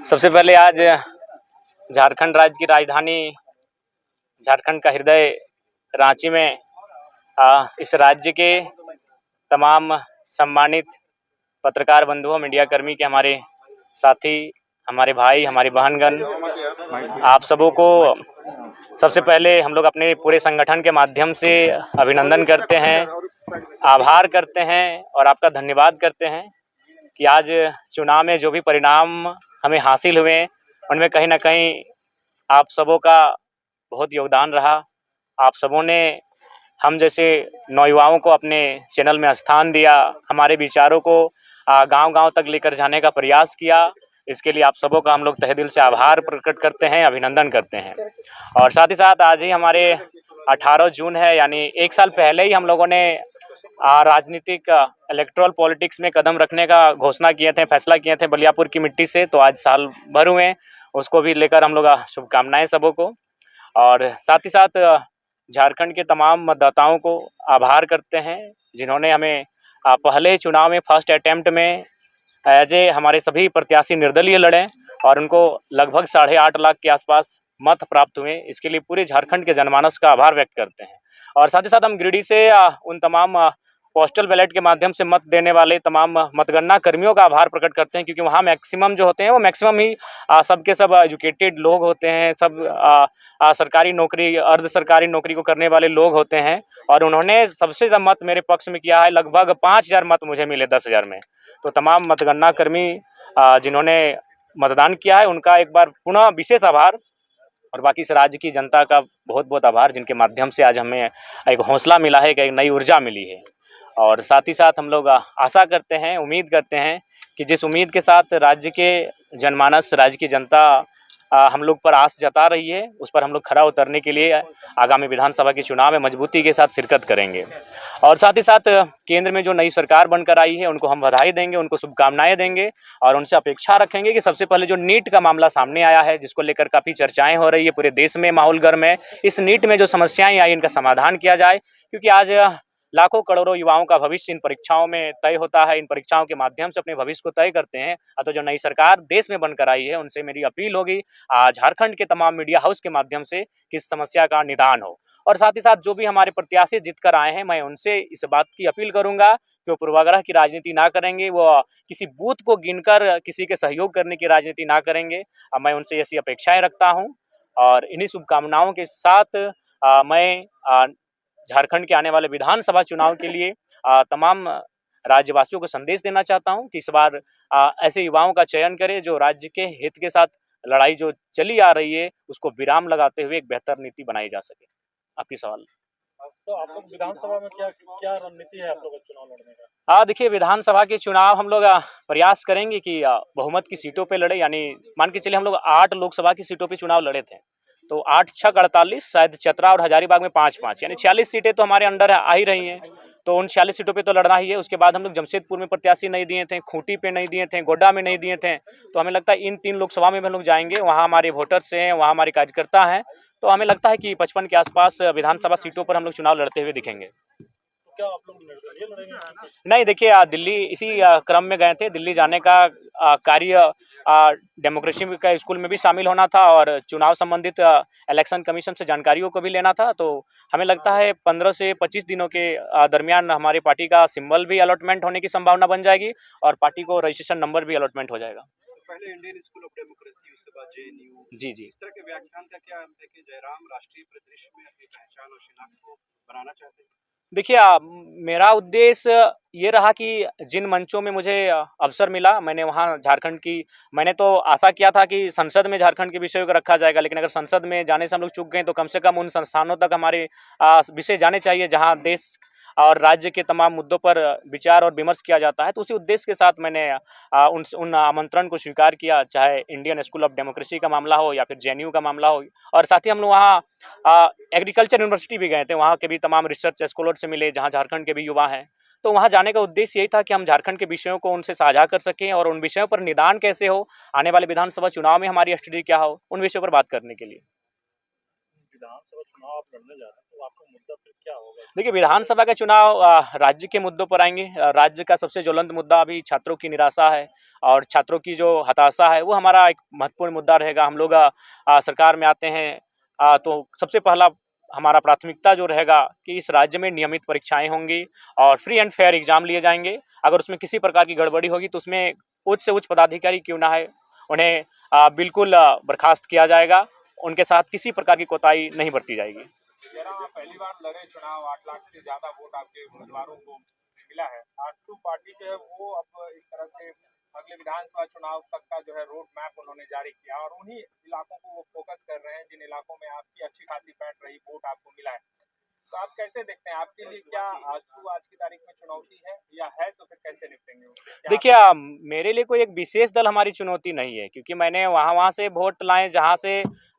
सबसे पहले आज झारखंड राज्य की राजधानी, झारखंड का हृदय रांची में इस राज्य के तमाम सम्मानित पत्रकार बंधुओं, मीडिया कर्मी के हमारे साथी, हमारे भाई, हमारी बहनगण, आप सबों को सबसे पहले हम लोग अपने पूरे संगठन के माध्यम से अभिनंदन करते हैं, आभार करते हैं और आपका धन्यवाद करते हैं कि आज चुनाव में जो भी परिणाम हमें हासिल हुए, उनमें कहीं ना कहीं आप सबों का बहुत योगदान रहा। आप सबों ने हम जैसे नौयुवाओं को अपने चैनल में स्थान दिया, हमारे विचारों को गांव-गांव तक लेकर जाने का प्रयास किया। इसके लिए आप सबों का हम लोग तहे दिल से आभार प्रकट करते हैं, अभिनंदन करते हैं। और साथ ही साथ आज ही हमारे 18 जून है, यानी 1 साल पहले ही हम लोगों ने राजनीतिक इलेक्टोरल पॉलिटिक्स में कदम रखने का घोषणा किए थे, फैसला किए थे बलियापुर की मिट्टी से। तो आज साल भर हुए, उसको भी लेकर हम लोग शुभकामनाएं सबों को। और साथ ही साथ झारखंड के तमाम मतदाताओं को आभार करते हैं जिन्होंने हमें पहले चुनाव में फर्स्ट अटेम्प्ट में एज ए हमारे सभी प्रत्याशी निर्दलीय लड़े और उनको लगभग 8.5 लाख के आसपास मत प्राप्त हुए। इसके लिए पूरे झारखंड के जनमानस का आभार व्यक्त करते हैं। और साथ ही साथ हम गिरिडीह से उन तमाम पोस्टल बैलेट के माध्यम से मत देने वाले तमाम मतगणना कर्मियों का आभार प्रकट करते हैं, क्योंकि वहाँ मैक्सिमम जो होते हैं वो मैक्सिमम ही सबके सब एजुकेटेड लोग होते हैं, सब सरकारी नौकरी, अर्ध सरकारी नौकरी को करने वाले लोग होते हैं। और उन्होंने सबसे ज़्यादा मत मेरे पक्ष में किया है, लगभग 5000 मत मुझे मिले 10,000 में। तो तमाम मतगणना कर्मी जिन्होंने मतदान किया है, उनका एक बार पुनः विशेष आभार। और बाकी इस राज्य की जनता का बहुत बहुत आभार, जिनके माध्यम से आज हमें एक हौसला मिला है, एक नई ऊर्जा मिली है। और साथ ही साथ हम लोग आशा करते हैं, उम्मीद करते हैं कि जिस उम्मीद के साथ राज्य के जनमानस, राज्य की जनता हम लोग पर आस जता रही है, उस पर हम लोग खरा उतरने के लिए आगामी विधानसभा के चुनाव में मजबूती के साथ शिरकत करेंगे। और साथ ही साथ केंद्र में जो नई सरकार बनकर आई है, उनको हम बधाई देंगे, उनको शुभकामनाएं देंगे और उनसे अपेक्षा रखेंगे कि सबसे पहले जो नीट का मामला सामने आया है, जिसको लेकर काफ़ी चर्चाएं हो रही है, पूरे देश में माहौल गर्म है। इस नीट में जो समस्याएं आई, इनका समाधान किया जाए, क्योंकि आज लाखों करोड़ों युवाओं का भविष्य इन परीक्षाओं में तय होता है, इन परीक्षाओं के माध्यम से अपने भविष्य को तय करते हैं। तो जो नई सरकार देश में बनकर आई है, उनसे मेरी अपील होगी झारखंड के तमाम मीडिया हाउस के माध्यम से कि इस समस्या का निदान हो। और साथ ही साथ जो भी हमारे प्रत्याशी जीत कर आए हैं, मैं उनसे इस बात की अपील करूंगा कि वो पूर्वाग्रह की राजनीति ना करेंगे, वो किसी बूथ को गिनकर किसी के सहयोग करने की राजनीति ना करेंगे। मैं उनसे ऐसी अपेक्षाएं रखता हूं और इन्हीं शुभकामनाओं के साथ मैं झारखंड के आने वाले विधानसभा चुनाव के लिए तमाम राज्यवासियों को संदेश देना चाहता हूं कि इस बार ऐसे युवाओं का चयन करें जो राज्य के हित के साथ लड़ाई जो चली आ रही है, उसको विराम लगाते हुए एक बेहतर नीति बनाई जा सके। आपकी सवाल। तो आप लोग विधानसभा में क्या क्या रणनीति है आप लोगों का चुनाव लड़ने का? देखिए, विधानसभा के चुनाव हम लोग प्रयास करेंगे कि बहुमत की सीटों पे लड़े, यानी मान के चलिए हम लोग 8 लोकसभा की सीटों पे चुनाव लड़े थे, तो 8 छक 48, शायद चतरा और हजारीबाग में 5-5, यानी 46 सीटें तो हमारे अंडर आ ही रही हैं। तो उन 46 सीटों पे तो लड़ना ही है। उसके बाद हम लोग जमशेदपुर में प्रत्याशी नहीं दिए थे, खूंटी पे नहीं दिए थे, गोड्डा में नहीं दिए थे। तो हमें लगता है इन 3 लोकसभा में भी हम लोग जाएंगे, वहाँ हमारे वोटर्स हैं, वहाँ हमारे कार्यकर्ता हैं। तो हमें लगता है कि 55 के आसपास विधानसभा सीटों पर हम लोग चुनाव लड़ते हुए दिखेंगे। तो क्या आप लोग निर्दलीय लड़ेंगे? नहीं, देखिए, दिल्ली इसी क्रम में गए थे। दिल्ली जाने का कार्य डेमोक्रेसी का स्कूल में भी शामिल होना था और चुनाव संबंधित इलेक्शन कमीशन से जानकारियों को भी लेना था। तो हमें लगता है 15 से 25 दिनों के दरमियान हमारी पार्टी का सिंबल भी अलॉटमेंट होने की संभावना बन जाएगी और पार्टी को रजिस्ट्रेशन नंबर भी अलॉटमेंट हो जाएगा। पहले इंडियन स्कूल ऑफ डेमोक्रेसी, उसके बाद जेएनयू। जी। इस तरह के व्याख्यान का क्या अर्थ है कि जयराम राष्ट्रीय परिदृश्य में अपनी पहचान और शिनाख्त को बनाना चाहते हैं? देखिए, मेरा उद्देश्य ये रहा कि जिन मंचों में मुझे अवसर मिला, मैंने वहाँ झारखंड की, मैंने तो आशा किया था कि संसद में झारखंड के विषयों को रखा जाएगा, लेकिन अगर संसद में जाने से हम लोग चूक गए तो कम से कम उन संस्थानों तक हमारे विषय जाने चाहिए जहाँ देश और राज्य के तमाम मुद्दों पर विचार और विमर्श किया जाता है। तो उसी उद्देश्य के साथ मैंने उन आमंत्रण को स्वीकार किया, चाहे इंडियन स्कूल ऑफ डेमोक्रेसी का मामला हो या फिर जेएनयू का मामला हो। और साथ ही हम लोग वहाँ एग्रीकल्चर यूनिवर्सिटी भी गए थे, वहाँ के भी तमाम रिसर्च स्कॉलर से मिले, जहाँ झारखंड के भी युवा हैं। तो वहाँ जाने का उद्देश्य यही था कि हम झारखंड के विषयों को उनसे साझा कर सकें और उन विषयों पर निदान कैसे हो, आने वाले विधानसभा चुनाव में हमारी स्ट्रेटजी क्या हो, उन विषयों पर बात करने के लिए। विधानसभा चुनाव आप लड़ने जा रहे हैं, तो तो आपका मुद्दा फिर क्या होगा? देखिए, विधानसभा के चुनाव राज्य के मुद्दों पर आएंगे। राज्य का सबसे ज्वलंत मुद्दा अभी छात्रों की निराशा है और छात्रों की जो हताशा है वो हमारा एक महत्वपूर्ण मुद्दा रहेगा। हम लोग सरकार में आते हैं तो सबसे पहला हमारा प्राथमिकता जो रहेगा कि इस राज्य में नियमित परीक्षाएं होंगी और फ्री एंड फेयर एग्जाम लिए जाएंगे। अगर उसमें किसी प्रकार की गड़बड़ी होगी तो उसमें उच्च से उच्च पदाधिकारी क्यों ना है, उन्हें बिल्कुल बर्खास्त किया जाएगा। उनके साथ किसी प्रकार की कोताही नहीं बरती जाएगी। जरा आप पहली बार लड़े चुनाव, 8 लाख से ज्यादा वोट आपके उम्मीदवारों को मिला है। आजसू पार्टी जो है वो अब एक तरह से अगले विधानसभा चुनाव तक का जो है रोड मैप उन्होंने जारी किया और उन्हीं इलाकों को वो फोकस कर रहे हैं जिन इलाकों में आपकी अच्छी खासी बैठ रही वोट आपको मिला है। तो आप कैसे देखते हैं, आपके लिए क्या आजसू आज की तारीख में चुनौती है या है तो फिर कैसे निपटेंगे उससे? क्या देखिए, मेरे लिए कोई एक विशेष दल हमारी चुनौती नहीं है क्योंकि मैंने वहाँ से वोट लाए जहाँ से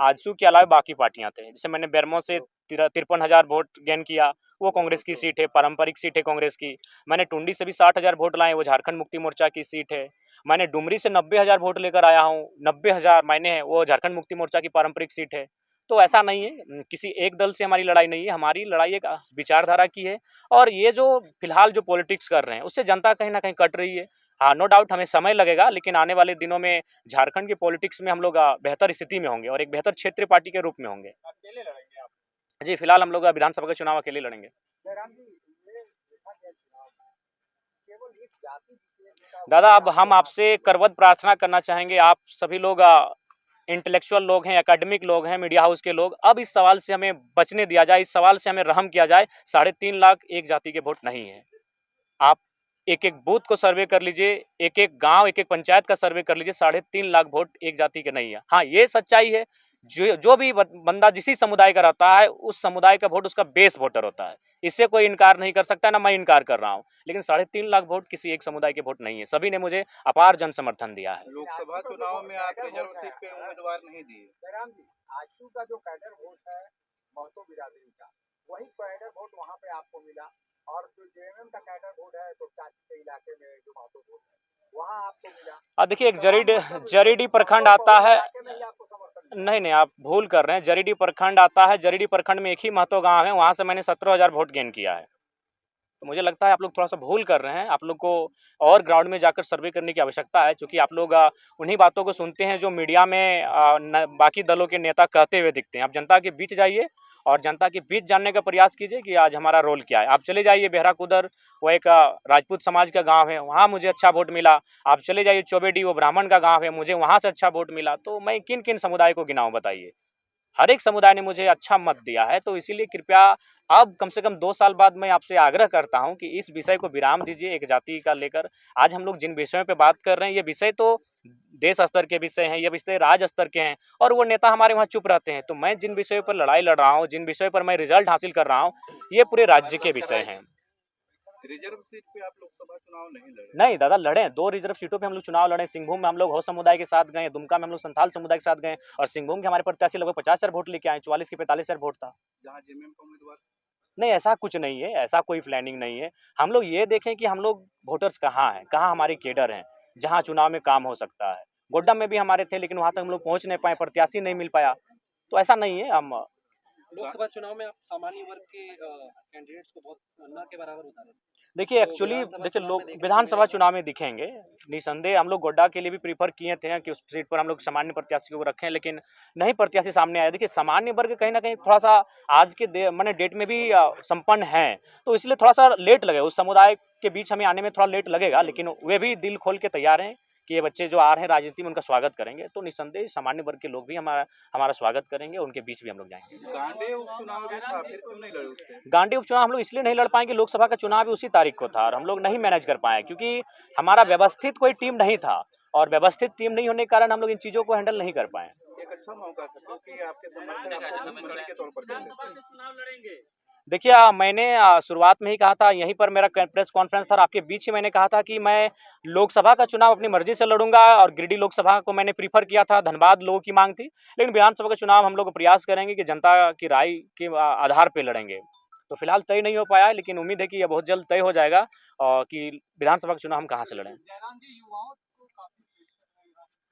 आजसू के अलावा बाकी पार्टियां थे। जैसे मैंने बेरमो से 53,000 वोट गेन किया, वो कांग्रेस की सीट है, पारंपरिक सीट है कांग्रेस की। मैंने टुंडी से भी 60,000 वोट लाए, वो झारखंड मुक्ति मोर्चा की सीट है। मैंने डुमरी से 90,000 वोट लेकर आया हूँ, 90,000 मैंने है, वो झारखंड मुक्ति मोर्चा की पारंपरिक सीट है। तो ऐसा नहीं है, किसी एक दल से हमारी लड़ाई नहीं है, हमारी लड़ाई एक विचारधारा की है। और ये जो फिलहाल जो पॉलिटिक्स कर रहे हैं उससे जनता कहीं ना कहीं कट रही है। हाँ, नो डाउट हमें समय लगेगा, लेकिन आने वाले दिनों में झारखंड के पॉलिटिक्स में हम लोग बेहतर स्थिति में होंगे और एक बेहतर क्षेत्रीय पार्टी के रूप में होंगे। अकेले लड़ेंगे आप? जी, फिलहाल हम लोग विधानसभा का चुनाव अकेले लड़ेंगे। जयराम जी, ये देखा गया चुनाव में केवल एक जाति विशेष का दादा, अब हम आपसे करवत प्रार्थना करना चाहेंगे। आप सभी लोग इंटेलेक्चुअल लोग हैं, एकेडमिक लोग हैं, मीडिया हाउस के लोग, अब इस सवाल से हमें बचने दिया जाए, इस सवाल से हमें रहम किया जाए। 3.5 लाख एक जाति के वोट नहीं है। आप एक-एक बूथ को सर्वे कर लीजिए, एक-एक गांव, एक-एक पंचायत का सर्वे कर लीजिए, 3.5 लाख वोट एक जाति के नहीं है। हाँ, ये सच्चाई है, जो भी बंदा जिस समुदाय का रहता है, उस समुदाय का वोट उसका बेस वोटर होता है। इससे कोई इनकार नहीं कर सकता, ना मैं इनकार कर रहा हूँ। लेकिन 3.5 लाख वोट किसी एक समुदाय के वोट नहीं है। सभी ने मुझे अपार जन समर्थन दिया है। लोकसभा चुनाव में आप रिजर्व सीट पे उम्मीदवार नहीं दिए। जयराम जी, आजसू का जो कैडर वोट है महतो बिरादरी का, वही कैडर वोट वहाँ पे आपको मिला और जो जेएमएम का कैडर वोट है तो चाची के इलाके में जो महतो वोट है वहाँ आपको मिला। देखिए, एक जरीडी प्रखंड आता है। इलाके में ही आपको समर्थन मिला। नहीं, आप भूल कर रहे हैं। जरीडी प्रखंड आता है, जरीडी प्रखंड में एक ही महतो गाँव है, वहाँ से मैंने 17,000 वोट गेन किया है। तो मुझे लगता है आप लोग थोड़ा-सा भूल कर रहे हैं। आप लोग को और ग्राउंड में जाकर सर्वे करने की आवश्यकता है, क्योंकि आप लोग उन्हीं बातों को सुनते हैं जो मीडिया में बाकी दलों के नेता कहते हुए दिखते हैं। आप जनता के बीच जाइए और जनता के बीच जानने का प्रयास कीजिए कि आज हमारा रोल क्या है। आप चले जाइए बेहराकुदर, वो एक राजपूत समाज का गाँव है, वहाँ मुझे अच्छा वोट मिला। आप चले जाइए चौबेडी, वो ब्राह्मण का गाँव है, मुझे वहाँ से अच्छा वोट मिला। तो मैं किन-किन समुदाय को गिनाऊँ बताइए? हर एक समुदाय ने मुझे अच्छा मत दिया है, तो इसीलिए कृपया अब कम से कम 2 साल बाद मैं आपसे आग्रह करता हूं कि इस विषय को विराम दीजिए एक जाति का लेकर। आज हम लोग जिन विषयों पे बात कर रहे हैं, ये विषय तो देश स्तर के विषय हैं, ये विषय राज्य स्तर के हैं और वो नेता हमारे वहाँ चुप रहते हैं। तो मैं जिन विषयों पर लड़ाई लड़ रहा हूँ, जिन विषयों पर मैं रिजल्ट हासिल कर रहा हूँ, ये पूरे राज्य के विषय हैं। रिजर्व सीट पे आप लोकसभा चुनाव नहीं लड़े। नहीं दादा, लड़े 2 रिजर्व सीटों पे हम लोग चुनाव लड़े। सिंहभूम में हम लोग हो समुदाय के साथ गए, दुमका में हम लोग संथाल समुदाय के साथ गए और सिंहभूम के हमारे प्रत्याशी लगभग 50,000 वोट लेके आए, 44 के 45,000 वोट था। जहाँ जेएमएम का उम्मीदवार। नहीं, ऐसा कुछ नहीं है, ऐसा कोई प्लानिंग नहीं है। हम लोग ये देखें कि हम लोग वोटर्स कहाँ हैं, कहाँ हमारे कैडर हैं, जहाँ चुनाव में काम हो सकता है। गोड्डा में भी हमारे थे, लेकिन वहाँ तक हम लोग पहुँच नहीं पाए, प्रत्याशी नहीं मिल पाया। तो ऐसा नहीं है। हम लोकसभा चुनाव में आप सामान्य वर्ग के कैंडिडेट्स को बहुत न के बराबर उतारे। देखिए, एक्चुअली देखिए, लोग विधानसभा चुनाव में दिखेंगे निसंदेह। हम लोग गोड्डा के लिए भी प्रीफर किए थे कि उस सीट पर हम लोग सामान्य प्रत्याशी को रखें, लेकिन नहीं प्रत्याशी सामने आया। देखिए, सामान्य वर्ग कहीं ना कहीं थोड़ा सा आज के माने डेट में भी संपन्न है, तो इसलिए थोड़ा सा लेट लगेगा। उस समुदाय के बीच हमें आने में थोड़ा लेट लगेगा, लेकिन वे भी दिल खोल के तैयार हैं कि ये बच्चे जो आ रहे हैं राजनीति में, उनका स्वागत करेंगे। तो निसंदेह सामान्य वर्ग के लोग भी हमारा स्वागत करेंगे, उनके बीच भी हम लोग जाएंगे। गांडे उपचुनाव भी था, फिर क्यों नहीं लड़े उस पे? गांडी उपचुनाव हम लोग इसलिए नहीं लड़ पाएंगे, लोकसभा का चुनाव भी उसी तारीख को था और हम लोग नहीं मैनेज कर पाए, क्योंकि हमारा व्यवस्थित कोई टीम नहीं था और व्यवस्थित टीम नहीं होने के कारण हम लोग इन चीज़ों को हैंडल नहीं कर पाए। एक अच्छा मौका था क्योंकि आपके समर्थक आपको मुख्यमंत्री के तौर पर देते थे। देखिए, मैंने शुरुआत में ही कहा था, यहीं पर मेरा प्रेस कॉन्फ्रेंस था और आपके बीच ही मैंने कहा था कि मैं लोकसभा का चुनाव अपनी मर्जी से लड़ूंगा और गिरिडीह लोकसभा को मैंने प्रीफर किया था, धनबाद लोगों की मांग थी। लेकिन विधानसभा का चुनाव हम लोग प्रयास करेंगे कि जनता की राय के आधार पर लड़ेंगे। तो फिलहाल तय नहीं हो पाया, लेकिन उम्मीद है कि यह बहुत जल्द तय हो जाएगा और कि विधानसभा का चुनाव हम कहाँ से लड़ें। जयराम जी, युवाओं को काफी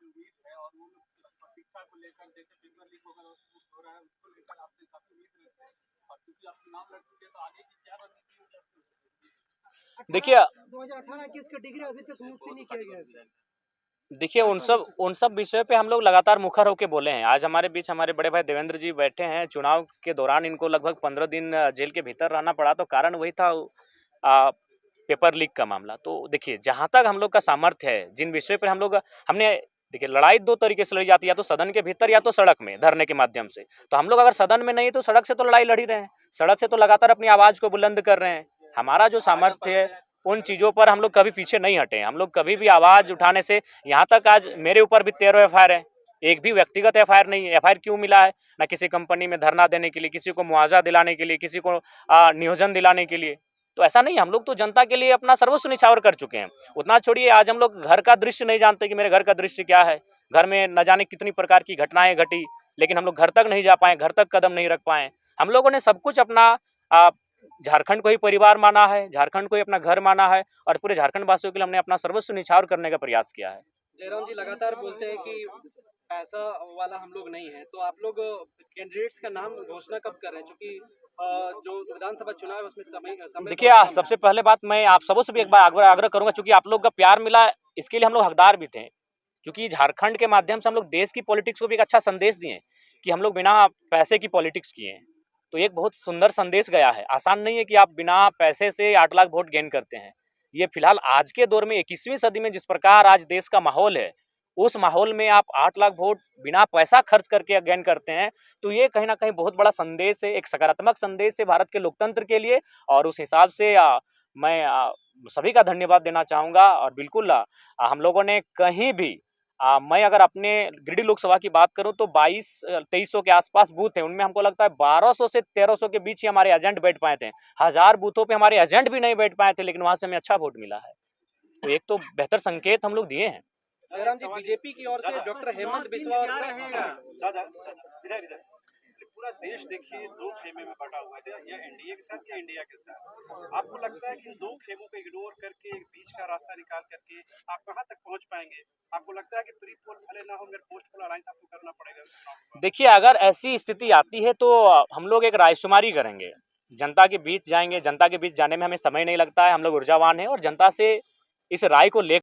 उम्मीद है और वो शिक्षा को लेकर जैसे पेपर लीक वगैरह हो रहा है उसको लेकर आपसे काफी उम्मीद रहते हैं और क्योंकि आप चुनाव लड़ चुके हैं तो आगे की क्या रणनीति होगी? देखिए 2018-21 का डिग्री अभी तक मुक्त नहीं किया गया है। देखिए उन सब विषयों पे हम लोग लगातार मुखर होकर बोले हैं। आज हमारे बीच हमारे बड़े भाई देवेंद्र जी बैठे हैं। चुनाव के दौरान इनको लगभग 15 दिन जेल के भीतर रहना पड़ा, तो कारण वही था पेपर लीक का मामला। तो देखिए जहां तक हम लोग का सामर्थ्य है, जिन विषयों पर हमने देखिए लड़ाई दो तरीके से लड़ी जाती है, या तो सदन के भीतर या तो सड़क में धरने के माध्यम से। तो हम लोग अगर सदन में नहीं तो सड़क से तो लड़ाई लड़ ही रहे हैं, सड़क से तो लगातार अपनी आवाज को बुलंद कर रहे हैं। हमारा जो सामर्थ्य है उन चीजों पर हम लोग कभी पीछे नहीं हटे। हम लोग कभी भी आवाज उठाने से, यहाँ तक आज मेरे ऊपर भी 13 एफआईआर है, एक भी व्यक्तिगत एफआईआर नहीं है। एफआईआर क्यों मिला है? ना किसी कंपनी में धरना देने के लिए, किसी को मुआवजा दिलाने के लिए, किसी को नियोजन दिलाने के लिए। तो ऐसा नहीं, हम लोग तो जनता के लिए अपना सर्वस्व निछावर कर चुके हैं। उतना छोड़िए, आज हम लोग घर का दृश्य नहीं जानते कि मेरे घर का दृश्य क्या है। घर में न जाने कितनी प्रकार की घटनाएं घटी, लेकिन हम लोग घर तक नहीं जा पाए, घर तक कदम नहीं रख पाए। हम लोगों ने सब कुछ अपना झारखंड को ही परिवार माना है, झारखंड को ही अपना घर माना है, और पूरे झारखंड वासियों के लिए हमने अपना सर्वस्व निछावर करने का प्रयास किया है। जयराम जी लगातार बोलते हैं कि पैसा वाला हम लोग नहीं है, तो आप लोग कैंडिडेट्स का नाम घोषणा कब कर रहे हैं? क्योंकि जो विधानसभा चुनाव है उसमें समय देखिए सबसे पहले बात मैं आप सबों से भी एक बार आग्रह करूंगा, क्योंकि आप लोग का प्यार मिला, इसके लिए हम लोग हकदार भी थे। क्योंकि झारखंड के माध्यम से हम लोग देश की पॉलिटिक्स को भी एक अच्छा संदेश दिए कि हम लोग बिना पैसे की पॉलिटिक्स किए हैं। तो एक बहुत सुंदर संदेश गया है। आसान नहीं है कि आप बिना पैसे से 8 लाख वोट गेन करते हैं। ये फिलहाल आज के दौर में 21वीं सदी में जिस प्रकार आज देश का माहौल है, उस माहौल में आप 8 लाख वोट बिना पैसा खर्च करके गेन करते हैं, तो ये कहीं ना कहीं बहुत बड़ा संदेश है, एक सकारात्मक संदेश है भारत के लोकतंत्र के लिए। और उस हिसाब से मैं सभी का धन्यवाद देना चाहूंगा। और बिल्कुल हम लोगों ने कहीं भी मैं अगर अपने गिरिडीह लोकसभा की बात करूं तो 2200-2300 के आसपास बूथ हैं, उनमें हमको लगता है 1200 से 1300 के बीच ही हमारे एजेंट बैठ पाए थे। 1000 बूथों पे हमारे एजेंट भी नहीं बैठ पाए थे, लेकिन वहां से हमें अच्छा वोट मिला है। तो एक तो बेहतर संकेत हम लोग दिए हैं। जयराम जी बीजेपी की ओर से डॉक्टर हेमंत बिस्वा और पूरा देश देखिए दो खेमे में बटा हुआ है, या एनडीए के साथ या इंडिया के साथ। आपको लगता है कि इन दो खेमों को इग्नोर करके बीच का रास्ता निकाल करके आप कहां तक पहुंच पाएंगे? आपको लगता है कि प्री पोल भले ना हो मगर पोस्ट पोल अलायंस आपको करना पड़ेगा? देखिए अगर ऐसी स्थिति आती है तो हम लोग एक रायशुमारी करेंगे, जनता के बीच जाएंगे। जनता के बीच जाने में हमें समय नहीं लगता है, हम लोग ऊर्जावान हैं और जनता से इस राय को ले